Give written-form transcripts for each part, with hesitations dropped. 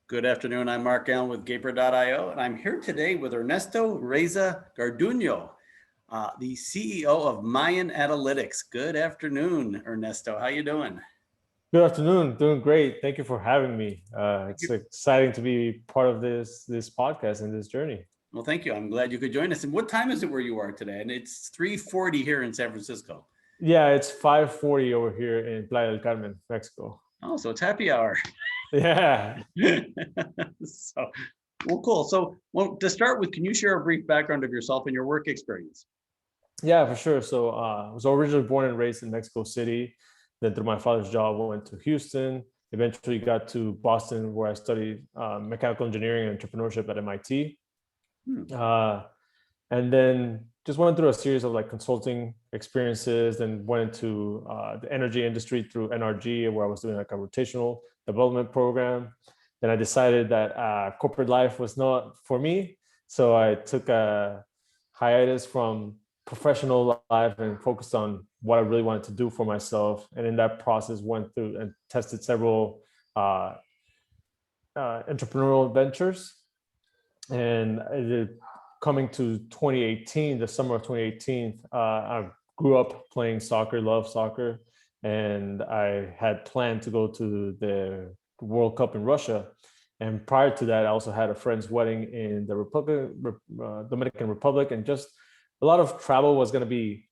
Good afternoon. I'm Mark Allen with Gaper.io, and I'm here today with Ernesto Reza-Garduno, the CEO of Mayan Analytics. Good afternoon, Ernesto. How you doing? Good afternoon. Doing great. Thank you for having me. It's exciting to be part of this podcast and this journey. Well, thank you. I'm glad you could join us. And what time is it where you are today? And it's 3:40 here in San Francisco. Yeah, it's 5:40 over here in Playa del Carmen, Mexico. Oh, so it's happy hour. Yeah. So, well, cool. So, well, to start with, can you share a brief background of yourself and your work experience? Yeah, for sure. So I was originally born and raised in Mexico City. Then through my father's job, I went to Houston. Eventually got to Boston, where I studied mechanical engineering and entrepreneurship at MIT. Uh, and then just went through a series of like consulting experiences, then went into the energy industry through NRG, where I was doing like a rotational development program. Then I decided that corporate life was not for me, so I took a hiatus from professional life and focused on what I really wanted to do for myself. And in that process, went through and tested several entrepreneurial ventures. And coming to 2018, the summer of 2018, I grew up playing soccer, love soccer, and I had planned to go to the World Cup in Russia. And prior to that, I also had a friend's wedding in the Dominican Republic, and just a lot of travel was going to be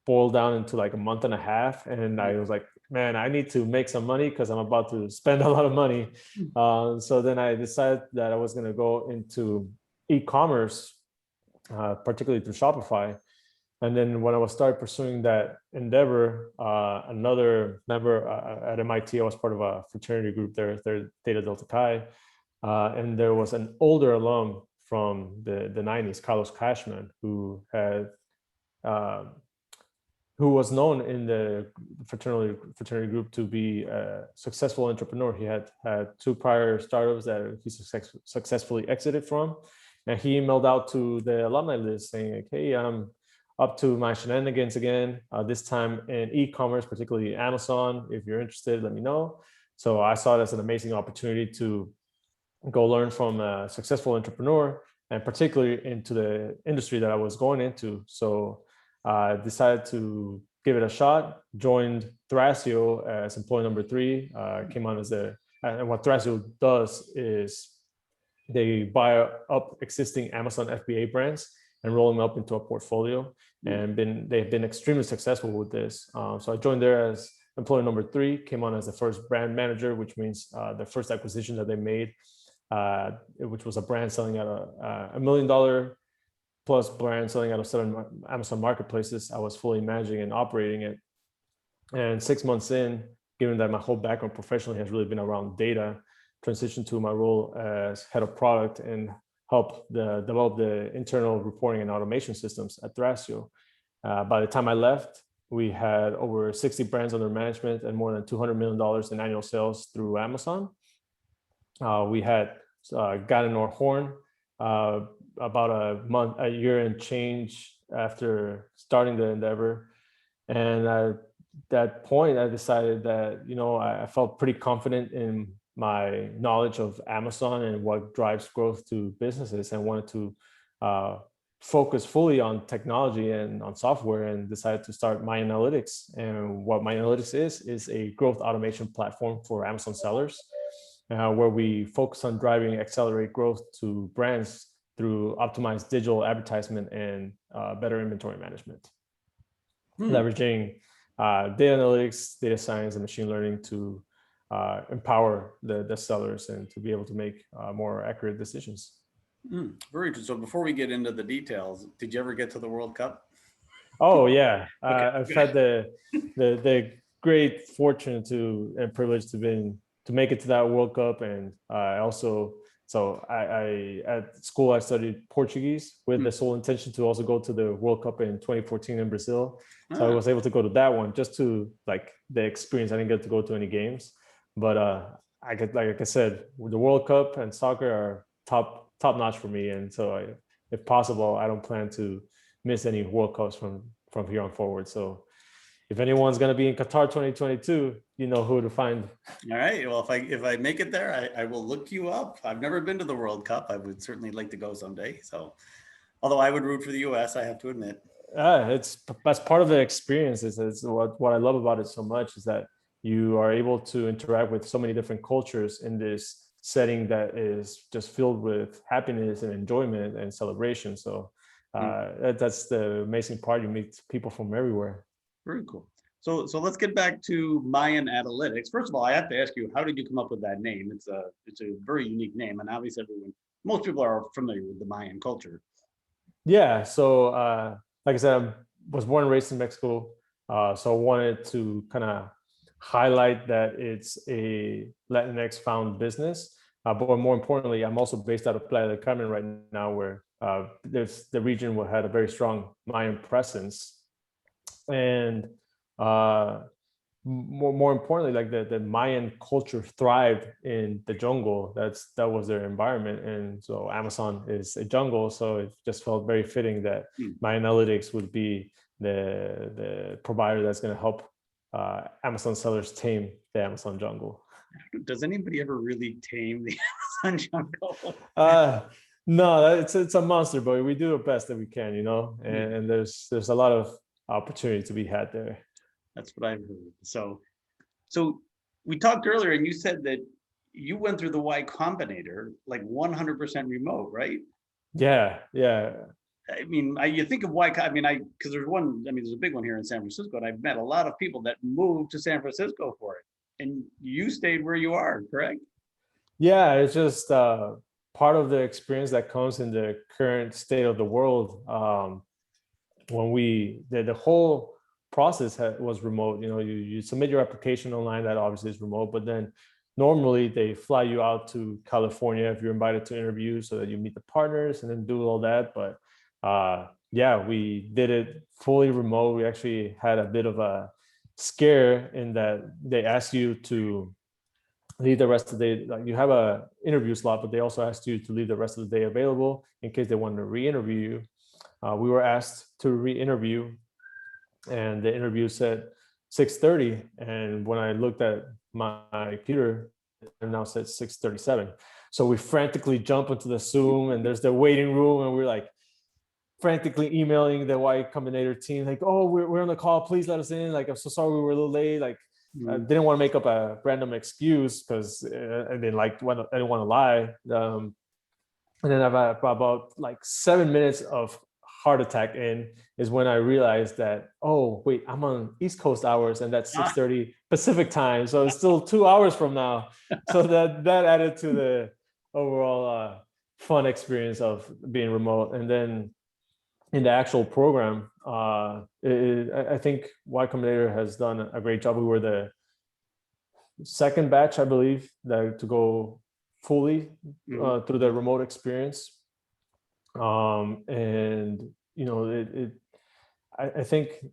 boiled down into like a month and a half. And I was like, man, I need to make some money because I'm about to spend a lot of money. So then I decided that I was going to go into e-commerce, particularly through Shopify. And then when I was started pursuing that endeavor, another member at MIT, I was part of a fraternity group there, Theta Delta Chi. And there was an older alum from the 90s, Carlos Cashman, who was known in the fraternity group to be a successful entrepreneur. He had two prior startups that he successfully exited from. And he emailed out to the alumni list saying, like, hey, I'm up to my shenanigans again, this time in e-commerce, particularly Amazon. If you're interested, let me know. So I saw it as an amazing opportunity to go learn from a successful entrepreneur, and particularly into the industry that I was going into. So I decided to give it a shot, joined Thrasio as employee number 3, came on as and what Thrasio does is they buy up existing Amazon FBA brands and roll them up into a portfolio. And they've been extremely successful with this. So I joined there as employee number 3, came on as the first brand manager, which means the first acquisition that they made, which was a brand selling at $1 million plus brand selling out of 7 Amazon marketplaces. I was fully managing and operating it. And 6 months in, given that my whole background professionally has really been around data, transitioned to my role as head of product and help develop the internal reporting and automation systems at Thrasio. By the time I left, we had over 60 brands under management and more than $200 million in annual sales through Amazon. We had gotten our horn about a year and change after starting the endeavor. And at that point, I decided that, I felt pretty confident in my knowledge of Amazon and what drives growth to businesses, and wanted to focus fully on technology and on software, and decided to start Mayan Analytics. And what Mayan Analytics is a growth automation platform for Amazon sellers, where we focus on driving accelerate growth to brands through optimized digital advertisement and better inventory management, leveraging data analytics, data science, and machine learning to empower the sellers and to be able to make more accurate decisions. Very interesting. So before we get into the details, did you ever get to the World Cup? Oh yeah, I've had the great fortune and privilege to make it to that World Cup, and I also. So I at school I studied Portuguese with the sole intention to also go to the World Cup in 2014 in Brazil. So I was able to go to that one just to like the experience. I didn't get to go to any games, but like I said, the World Cup and soccer are top notch for me, and so if possible, I don't plan to miss any World Cups from here on forward. So if anyone's going to be in Qatar 2022, you know who to find. All right. Well, if I make it there, I will look you up. I've never been to the World Cup. I would certainly like to go someday. So, although I would root for the U.S., I have to admit. That's part of the experience. Is what I love about it so much is that you are able to interact with so many different cultures in this setting that is just filled with happiness and enjoyment and celebration. So that's the amazing part. You meet people from everywhere. Very cool. So let's get back to Mayan Analytics. First of all, I have to ask you, how did you come up with that name? It's a very unique name, and obviously most people are familiar with the Mayan culture. Yeah. So like I said, I was born and raised in Mexico. So I wanted to kind of highlight that it's a Latinx found business. But more importantly, I'm also based out of Playa del Carmen right now, where there's the region had a very strong Mayan presence. And more importantly, like the Mayan culture thrived in the jungle. That was their environment, and so Amazon is a jungle. So it just felt very fitting that Mayan Analytics would be the provider that's going to help Amazon sellers tame the Amazon jungle. Does anybody ever really tame the Amazon jungle? No, it's a monster, but we do the best that we can, you know. And there's a lot of opportunity to be had there. That's what I've heard. So we talked earlier, and you said that you went through the Y Combinator like 100% remote, right? Yeah. I mean, you think of Y. I mean, because there's one. I mean, there's a big one here in San Francisco, and I've met a lot of people that moved to San Francisco for it. And you stayed where you are, correct? Yeah, it's just part of the experience that comes in the current state of the world. When the whole process was remote, you know, you submit your application online, that obviously is remote, but then normally they fly you out to California if you're invited to interview so that you meet the partners and then do all that. But yeah, we did it fully remote. We actually had a bit of a scare in that they ask you to leave the rest of the day. Like, you have a interview slot, but they also asked you to leave the rest of the day available in case they wanted to re-interview you. We were asked to re-interview, and the interview said 6:30. And when I looked at my computer, it now said 6:37. So we frantically jump into the Zoom, and there's the waiting room, and we're like frantically emailing the Y Combinator team, like, "Oh, we're on the call. Please let us in. Like, I'm so sorry we were a little late. Like, I didn't want to make up a random excuse because I didn't want to lie." And then about like 7 minutes of heart attack in is when I realized that, oh wait, I'm on East Coast hours, and that's 6:30 Pacific time, so it's still 2 hours from now. So that added to the overall fun experience of being remote. And then in the actual program, I think Y Combinator has done a great job. We were the second batch, I believe, to go fully through the remote experience. And you know, I think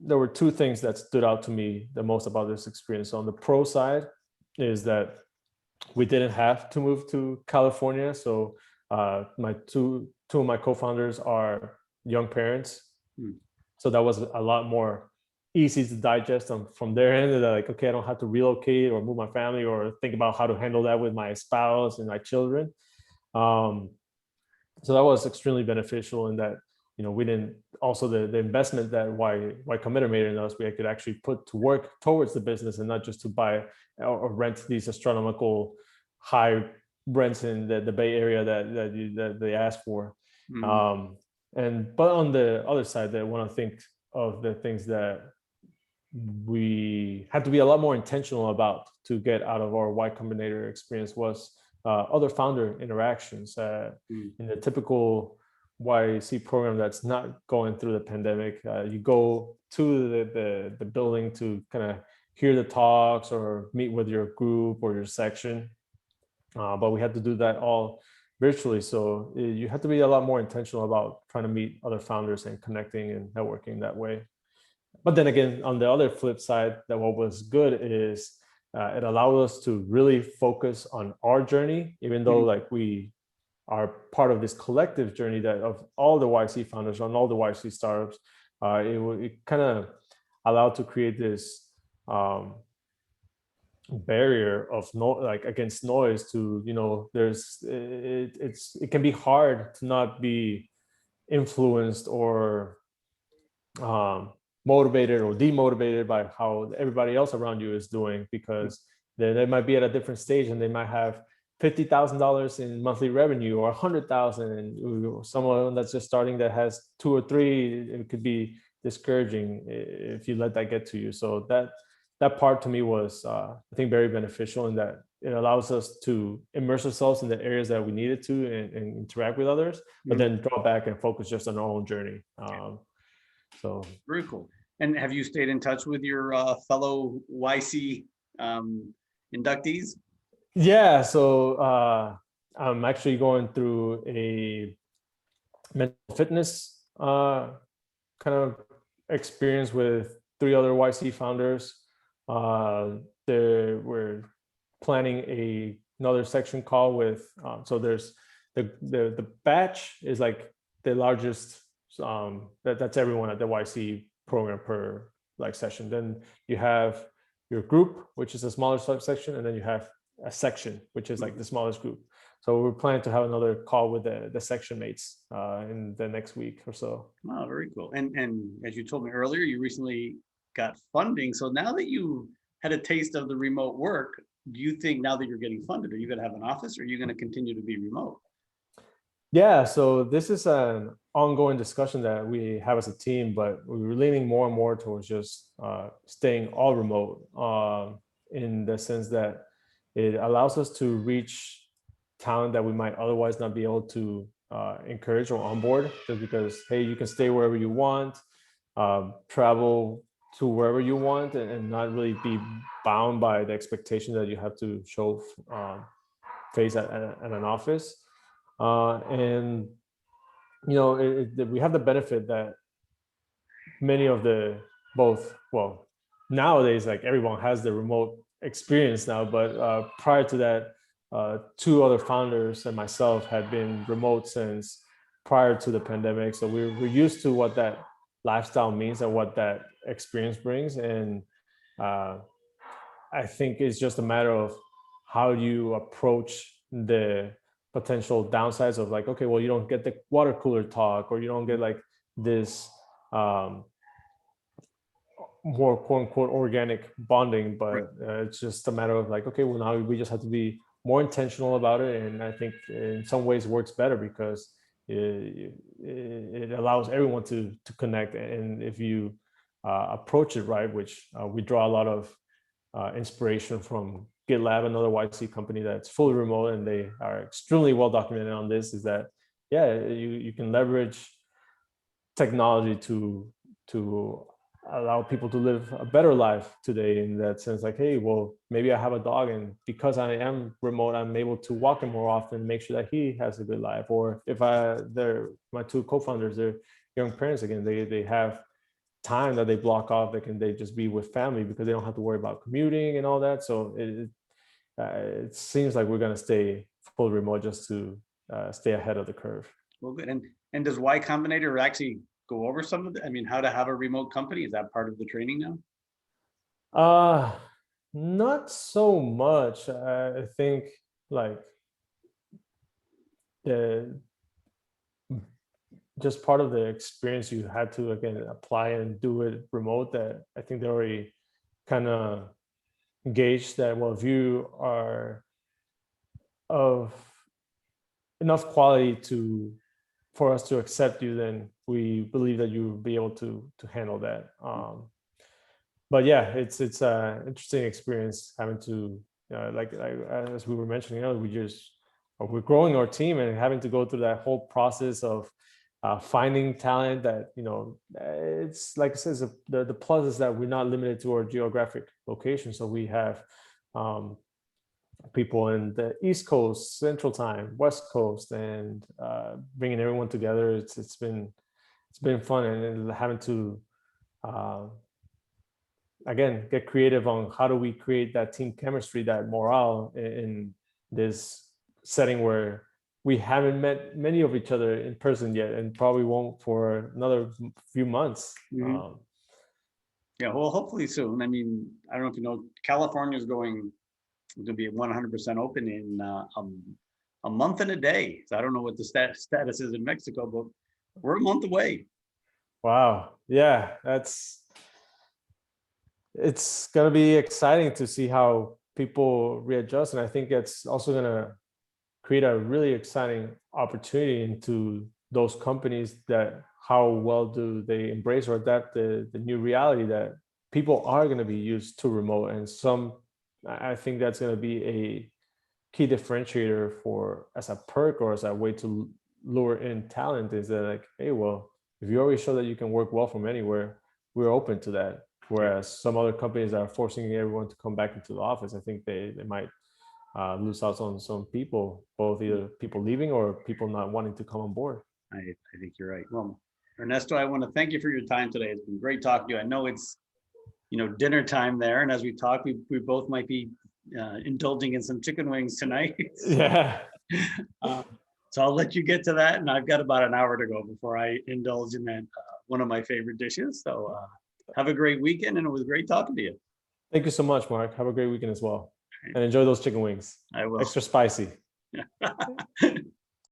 there were two things that stood out to me the most about this experience. On the pro side is that we didn't have to move to California. So my two of my co-founders are young parents. So that was a lot more easy to digest from their end. They're like, okay, I don't have to relocate or move my family or think about how to handle that with my spouse and my children. So that was extremely beneficial in that, you know, we didn't, also the investment that Y Combinator made in us, we could actually put to work towards the business and not just to buy or rent these astronomical high rents in the Bay Area that they asked for. But on the other side, that one of the things that we had to be a lot more intentional about to get out of our Y Combinator experience was other founder interactions. In the typical YC program that's not going through the pandemic, you go to the building to kind of hear the talks or meet with your group or your section. But we had to do that all virtually. So you have to be a lot more intentional about trying to meet other founders and connecting and networking that way. But then again, on the other flip side, that what was good is it allowed us to really focus on our journey, even though like we are part of this collective journey that of all the YC founders on all the YC startups. It kind of allowed to create this barrier of against noise to, it can be hard to not be influenced or motivated or demotivated by how everybody else around you is doing, because they might be at a different stage and they might have $50,000 in monthly revenue or 100,000, and someone that's just starting that has 2 or 3, it could be discouraging if you let that get to you. So that part to me was, I think, very beneficial in that it allows us to immerse ourselves in the areas that we needed to and interact with others, but then draw back and focus just on our own journey. So very cool. And have you stayed in touch with your fellow YC inductees? Yeah, so I'm actually going through a mental fitness kind of experience with 3 other YC founders. We're planning another section call with, so there's the batch is like the largest, that's everyone at the YC program per session. Then you have your group, which is a smaller subsection, and then you have a section, which is like the smallest group. So we're planning to have another call with the section mates in the next week or so. Oh, very cool. And as you told me earlier, you recently got funding. So now that you had a taste of the remote work, do you think now that you're getting funded, are you going to have an office, or are you going to continue to be remote? Yeah, so this is an ongoing discussion that we have as a team, but we're leaning more and more towards just staying all remote, in the sense that it allows us to reach talent that we might otherwise not be able to encourage or onboard, just because, hey, you can stay wherever you want, travel to wherever you want, and not really be bound by the expectation that you have to show face at an office. And we have the benefit that many of nowadays, like, everyone has the remote experience now, but prior to that, 2 other founders and myself had been remote since prior to the pandemic. So we're used to what that lifestyle means and what that experience brings. And I think it's just a matter of how you approach the potential downsides of, like, okay, well, you don't get the water cooler talk, or you don't get like this more quote unquote organic bonding, but it's just a matter of, like, okay, well, now we just have to be more intentional about it. And I think in some ways it works better because it allows everyone to connect. And if you approach it right, which we draw a lot of inspiration from GitLab, another YC company that's fully remote, and they are extremely well documented on this, is that, yeah, you can leverage technology to allow people to live a better life today, in that sense. Like, hey, well, maybe I have a dog, and because I am remote, I'm able to walk him more often, make sure that he has a good life. Or if they're my 2 co-founders, they're young parents, again, they have time that they block off, they just be with family, because they don't have to worry about commuting and all that. So it seems like we're going to stay full remote just to stay ahead of the curve. Well, good. And does Y Combinator actually go over some of the, I mean, how to have a remote company? Is that part of the training now? Not so much. I think, like, the just part of the experience, you had to, again, apply and do it remote, that I think they already kind of gauge that, well, if you are of enough quality for us to accept you, then we believe that you will be able to handle that. But yeah, it's an interesting experience having to, like as we were mentioning earlier, we're growing our team and having to go through that whole process of finding talent that, it's like it says, the plus is that we're not limited to our geographic location. So we have people in the East Coast, Central Time, West Coast, and bringing everyone together. It's been fun, and having to again get creative on how do we create that team chemistry, that morale in this setting where we haven't met many of each other in person yet, and probably won't for another few months. Yeah, well, hopefully soon. I mean, I don't know if you know, California is going to be 100% open in a month and a day. So I don't know what the status is in Mexico, but we're a month away. Wow. Yeah, it's gonna be exciting to see how people readjust, and I think it's also gonna create a really exciting opportunity into those companies that how well do they embrace or adapt the new reality that people are going to be used to remote, and some I think that's going to be a key differentiator for as a perk or as a way to lure in talent is that like, hey, well, if you already show that you can work well from anywhere, we're open to that. Whereas some other companies are forcing everyone to come back into the office, I think they might lose out on some people, both either people leaving or people not wanting to come on board. I think you're right. Well, Ernesto, I want to thank you for your time today. It's been great talking to you. I know it's, dinner time there. And as we talk, we both might be indulging in some chicken wings tonight. Yeah. uh, so I'll let you get to that. And I've got about an hour to go before I indulge in that, one of my favorite dishes. So have a great weekend. And it was great talking to you. Thank you so much, Mark. Have a great weekend as well. And enjoy those chicken wings. I will. Extra spicy.